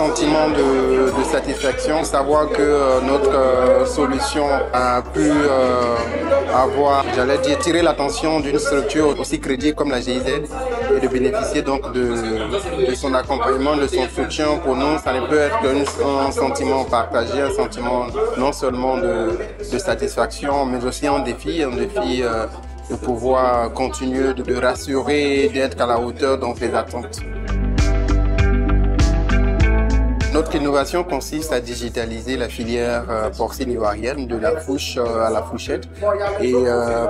sentiment de satisfaction, savoir que notre solution a pu avoir, j'allais dire, tirer l'attention d'une structure aussi crédible comme la GIZ et de bénéficier donc de son accompagnement, de son soutien. Pour nous, ça ne peut être qu'un sentiment partagé, un sentiment non seulement de satisfaction, mais aussi un défi de pouvoir continuer de rassurer, d'être à la hauteur donc des attentes. Notre innovation consiste à digitaliser la filière porcine ivoirienne de la fouche à la fourchette et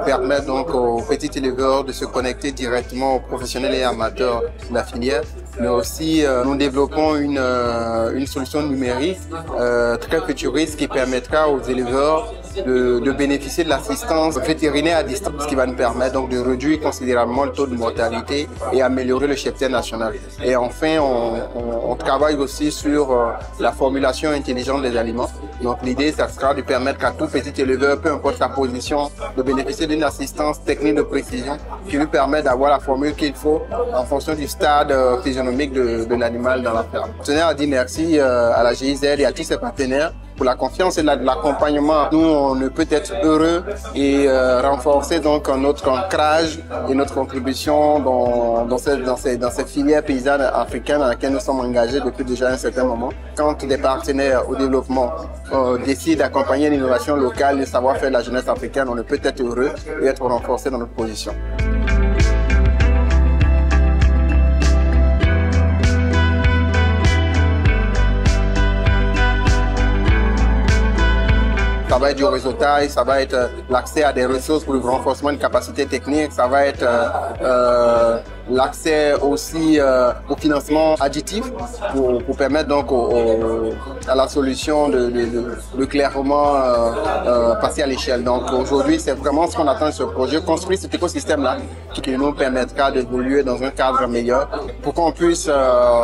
permettre donc aux petits éleveurs de se connecter directement aux professionnels et amateurs de la filière. Mais aussi, nous développons une solution numérique très futuriste qui permettra aux éleveurs de bénéficier de l'assistance vétérinaire à distance, ce qui va nous permettre donc de réduire considérablement le taux de mortalité et améliorer le cheptel national. Et enfin, on travaille aussi sur la formulation intelligente des aliments. Donc l'idée, ça sera de permettre à tout petit éleveur, peu importe sa position, de bénéficier d'une assistance technique de précision qui lui permet d'avoir la formule qu'il faut en fonction du stade physionomique de l'animal dans la ferme. Je tenais à dire merci à la GIZ et à tous ses partenaires pour la confiance et l'accompagnement. Nous, on ne peut être heureux et renforcer donc notre ancrage et notre contribution dans ces filières paysannes africaines dans lesquelles nous sommes engagés depuis déjà un certain moment. Quand des partenaires au développement décident d'accompagner l'innovation locale et le savoir-faire de la jeunesse africaine, on ne peut être heureux et être renforcé dans notre position. Ça va être du réseautage, ça va être l'accès à des ressources pour le renforcement de capacités techniques, ça va être l'accès aussi au financement additif pour permettre donc à la solution de clairement passer à l'échelle. Donc aujourd'hui, c'est vraiment ce qu'on attend de ce projet, construire cet écosystème-là qui nous permettra d'évoluer dans un cadre meilleur pour qu'on puisse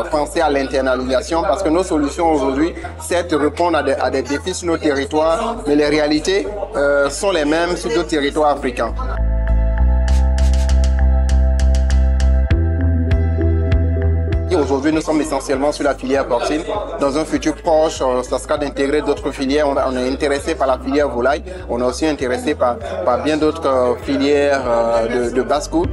penser à l'internalisation parce que nos solutions aujourd'hui, certes, répondent à des défis sur nos territoires, mais les réalités sont les mêmes sur d'autres territoires africains. Aujourd'hui, nous sommes essentiellement sur la filière porcine. Dans un futur proche, ça sera d'intégrer d'autres filières. On est intéressé par la filière volaille. On est aussi intéressé par bien d'autres filières de basse-cour.